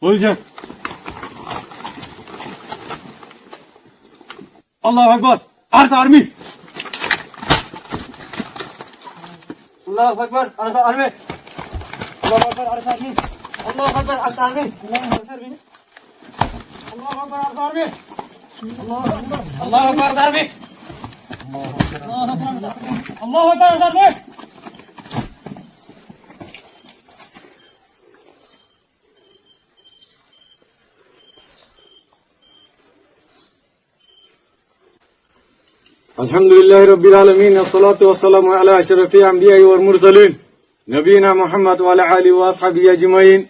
বলছে আল্লাহু আকবার আরসা আর্মি আল্লাহু আকবার আরসা আর্মি আল্লাহু আকবার আরসা আর্মি আল্লাহু আকবার আরসা আর্মি আল্লাহু আকবার আরসা আর্মি আল্লাহু আকবার আরসা আর্মি আল্লাহু আকবার ARSA army Alhamdulillahi Rabbil Alamin, wassalatu wassalamu ala ashrafil anbiya'i wal mursalin, nabiyina Muhammad wa ala alihi wa ashabihi ajma'in.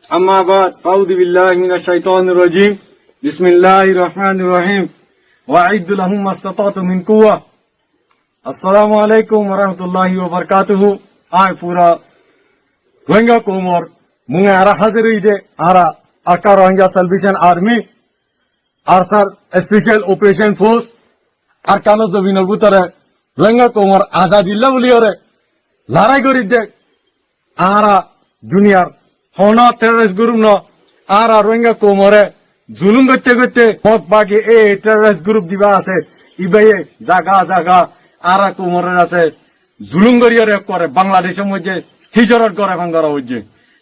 Amma ba'd, a'udhu billahi minash shaitanir rajim. Bismillahir rahmanir rahim. Wa'iddu lahum mastata'tu min quwwa. Assalamu alaikum wa rahmatullahi wa barakatuh. Ay pura Rohingya komor munga ara haziri de ara Arka Rohingya Salvation Army, Arsar Special Operation Force আর কান জমিনের ভিতরে রোহিঙ্গা কোমর আজাদিল্লা বলি ওরে লড়াই করি দেখ আরা দুনিয়ার হন টেররিস্ট গ্রুপ ন আরা রোহিঙ্গা কোমরে জুলুম করতে করতে হক বাকি এই টেররিস্ট গ্রুপ দিবা আছে ইবাই জাগা জাগা আরা কোমরের আছে জুলুম করিয়ারে করে বাংলাদেশের মধ্যে হিজরত করে ভাঙ্গারা হচ্ছে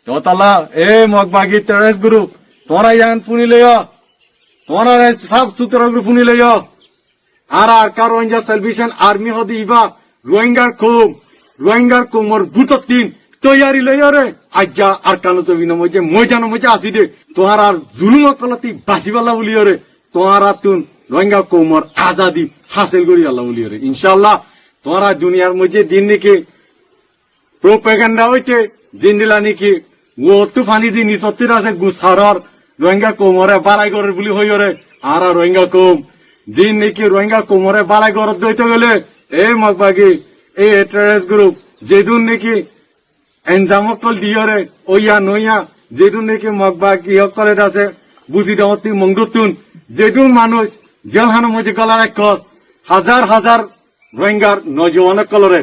তো তালা এ মক বাকি টেররিস্ট গ্রুপ তোরা ইয়ান ফুনি লইয়া তোরা সব সুতরা গ্রুপ ফুনি লইয়া আর Arka Rohingya Salvation Army হদি ইবা রোহিঙ্গার কোমর বুততিন তৈয়ারি লইরে আজ্জা আরকানো জবিন মজে ময়জানো মজে আসি দে তোহার আর জুলুম কলতি বাসিবাল্লা বলিরে তোহার তুন রোহিঙ্গা কোমর আজাদি হাসিল করি আল্লাহ বলিরে ইনশাআল্লাহ তোহারা দুনিয়ার মধ্যে দিন নাকি প্রোপাগান্ডা হইতে জিন্দিলা নাকি ও তুফানি দি নিসত্তির আছে গুসারর রোহিঙ্গা কোমরে বালাই করে বলি হইরে আর রোহিঙ্গা কোম জিন নাকি রোহিঙ্গা কোমরে বালাই গরত দইতে গেলে এই মগবাগি এই টেররিস্ট গ্রুপ যেদুন নাকি এনজামকল দিয়রে ওইয়া নইয়া যেদুন নাকি মগবাগি করে আছে বুঝি দামতি মঙ্গতুন যেদুন মানুষ জেলখানো মধ্যে গলার এক হাজার হাজার রোহিঙ্গার নজওয়ান কলরে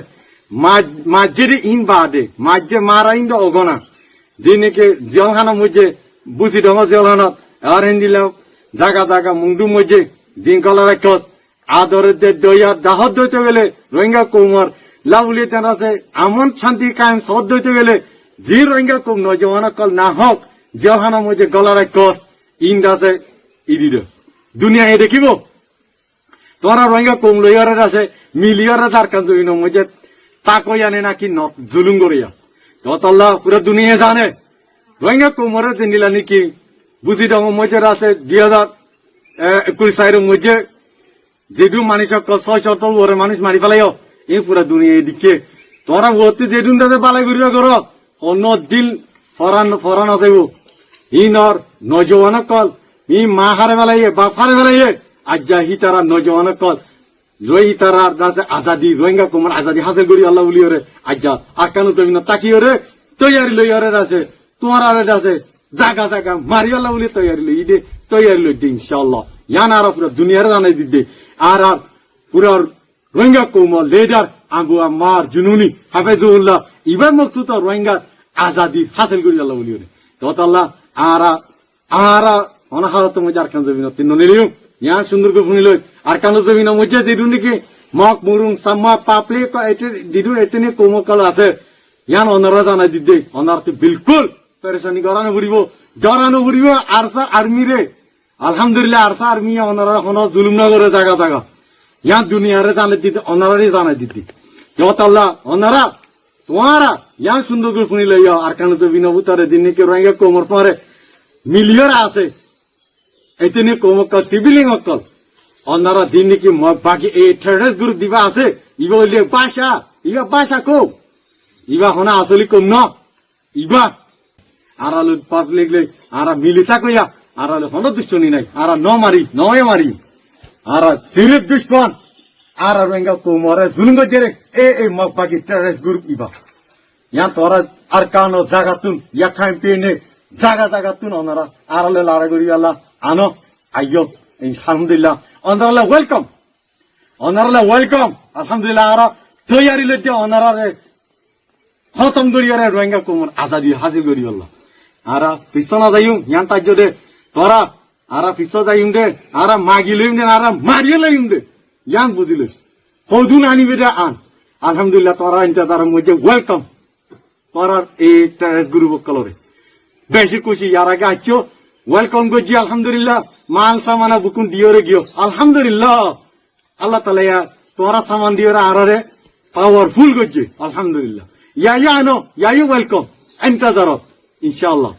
মাঝেরি ইন বাদে মাঝে মারা ইন অগনা যে নাকি জেলখানো মধ্যে বুঝি দাম জেলখানত আর হিন্দিলাম জাগা জাগা মুংডু মধ্যে দিন কলার এক আদরের দইয়া দাহত দইতে গেলে রোহিঙ্গা কোমর লাউলি তেন আছে আমন শান্তি কায়েম সদ দইতে গেলে যে রোহিঙ্গা কোম নজওয়ান কল না হোক জেলখানোর মধ্যে গলার এক ইন আছে ইদি দুনিয়া এ দেখিব তোরা রোহিঙ্গা কোম লইয়ারে আছে মিলিয়ারে তার কান জমিন মধ্যে তাকই আনে নাকি জুলুম করিয়া তল্লাহ পুরো দুনিয়া জানে রোহিঙ্গা কোমরের দিনিলা নাকি বুঝি ডাঙর মধ্যে আছে 2021 সালের মধ্যে যেদু মানুষ 600 ওরে মানুষ মারি ফেলাইও এই পুরা দুনিয়া এদিকে তোরা ওতে যেদুন তাতে বালাই করিয়া কর অন্য দিল ফরান আছে ইনর নজওয়ান কল ই মা হারে ফেলাইয়ে বাপ হারে ফেলাইয়ে আজ্জা হি তারা নজওয়ান কল রই তারার দাসে আজাদি রোহিঙ্গা কোমর আজাদি হাসিল করি আল্লাহ বলিওরে আজ্জা আকানো জমিন তাকিওরে তৈয়ারি লইয়ারে আছে তোমার আরে আছে জাগা জাগা মারি আল্লাহ বলি তৈয়ারি লই দে তৈয়ারি লই দে ইনশাআল্লাহ ইয়ান আর পুরো দুনিয়ার জানাই দিদে আর পুরো রোহিঙ্গা কোমর লিডার আবু আম্মার জুনুনি হাফেজুল্লাহ ইবার মকসুদ রোহিঙ্গা আজাদি হাসিল করি আল্লাহ বলিওরে তো আল্লাহ আর অনাহারত মধ্যে আর কান জমিন তিন নিলিও ইয়ান সুন্দর করে শুনি লই আর কান জমিন মধ্যে যেদুন নাকি মক মুরুং সাম্মা পাপলি দিদু এতনি কোমকল আছে ইয়ান অনারা জানাই দিদে অনারতে বিলকুল পেরেশানি করানো ঘুরিব ডরানো ঘুরিব আরসা আর্মি রে আলহামদুলিল্লাহ আরসা আর্মি অনারা হন জুলুম না করে জায়গা জায়গা ইয়ান দুনিয়ারে জানাই দিতে অনারারই জানাই দিতে আল্লাহ অনারা তোমারা ইয়ান সুন্দর করে শুনি লইয়া আর কান জমিন উতারে দিন নাকি রোহিঙ্গা কোমর পরে মিলিয়র আছে এতনি কোমকল সিভিলিং অকল অনারা দিন নাকি বাকি এই টেররিস্ট গ্রুপ দিবা আছে ইবা হইলে বাসা কো ইবা হনা আসলে কম ন ইবা আরালু পাবলিক লে আরা মিলিতা কইয়া আরালু হন দুশ্মনী নাই আরা নয় মারি আরা সিরিপ দুশ্মন আরা রোহিঙ্গা কোমরে জুলুম গজেরে এ মক বাকি টেররিস্ট গ্রুপ ইবা ইয়া তোরা আর কানো জাগাতুন ইয়া খাইম পেনে জাগাতুন অনারা আরালে লারা করি আল্লাহ আনো আইয়ো আলহামদুলিল্লাহ অনারা ওয়েলকাম আলহামদুলিল্লাহ আরা তৈয়ারি লইতে অনারা খতম করিয়ারে রোহিঙ্গা কোমর আজাদি হাসিল করি আল্লাহ আরা পিছনা যাইম ইয়ান তাজ্য দে তোরা আরা পিছ যাইম দে আরা মাগি লইম দে আরা মারিয়ে লইম দে ইয়ান বুঝিলে হদুন আনিবে দে আন আলহামদুলিল্লাহ তোরা ইন্তজারের মধ্যে ওয়েলকাম তোরার এই টেরেস গুরু বকলরে বেশি খুশি ইয়ার আগে আছো ওয়েলকাম করছি আলহামদুলিল্লাহ মাল সামানা বুকুন দিওরে গিয়ে আলহামদুলিল্লাহ আল্লাহ তালা ইয়া তোরা সামান দিওরে আরে পাওয়ারফুল করছে আলহামদুলিল্লাহ ইয়া আনো ইয়া ওয়েলকাম ইন্তজারত ইনশাআল্লাহ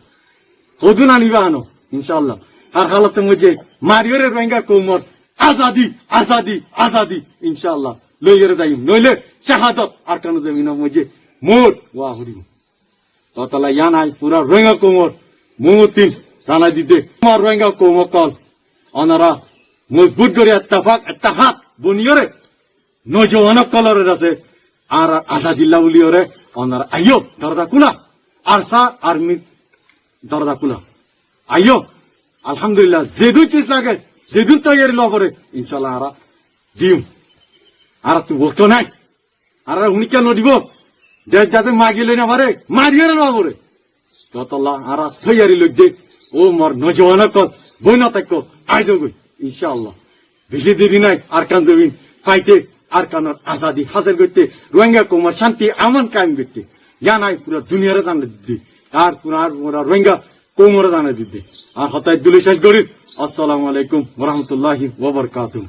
হদুন আনিবা আনো ইনশাআল্লাহ আর হালতের মধ্যে মারিয়রে রোহিঙ্গা কোমর আজাদি আজাদি আজাদি ইনশাআল্লাহ লইরে যাইম নইলে শাহাদত আর কানো জমিনের মধ্যে মোর ওয়া হরিম ততলা ইয়া নাই পুরা রোহিঙ্গা কোমর মুতিন জানা দিতে আমার রোহিঙ্গা কোমর কল অনারা মজবুত করে ইত্তেফাক বনিয়রে নজওয়ান কলরের আছে আর আজাদিল্লাহ বলিয়রে অনারা আইও দরজা কুলা আরসা আর্মি দরজা কুলা আইও আলহামদুলিল্লাহ যেদু চিজ লাগে যেদু তৈরি লবরে ইনশাল্লাহ আরা দিম আর তুই বলতো নাই আর উনি কেন দিব দেশ যাতে মাগিলে না পারে মারিয়ে লবরে ততলা আর তৈরি লোক দে ও মর নজওয়ান কল বই না থাকো আইজ গই ইনশাআল্লাহ বেশি দেরি নাই আর কান জমিন পাইতে আর কানোর আজাদি হাজার করতে রোহিঙ্গা কোমর শান্তি আমন কায়েম করতে ইয়া নাই পুরো দুনিয়ারে জানা দিতে আর পুরা রোহিঙ্গা কোমরে জানা দিতে আর হতায় দুলে শেষ করি আসসালামু আলাইকুম ওয়া রাহমাতুল্লাহি ওয়া বারাকাতুহু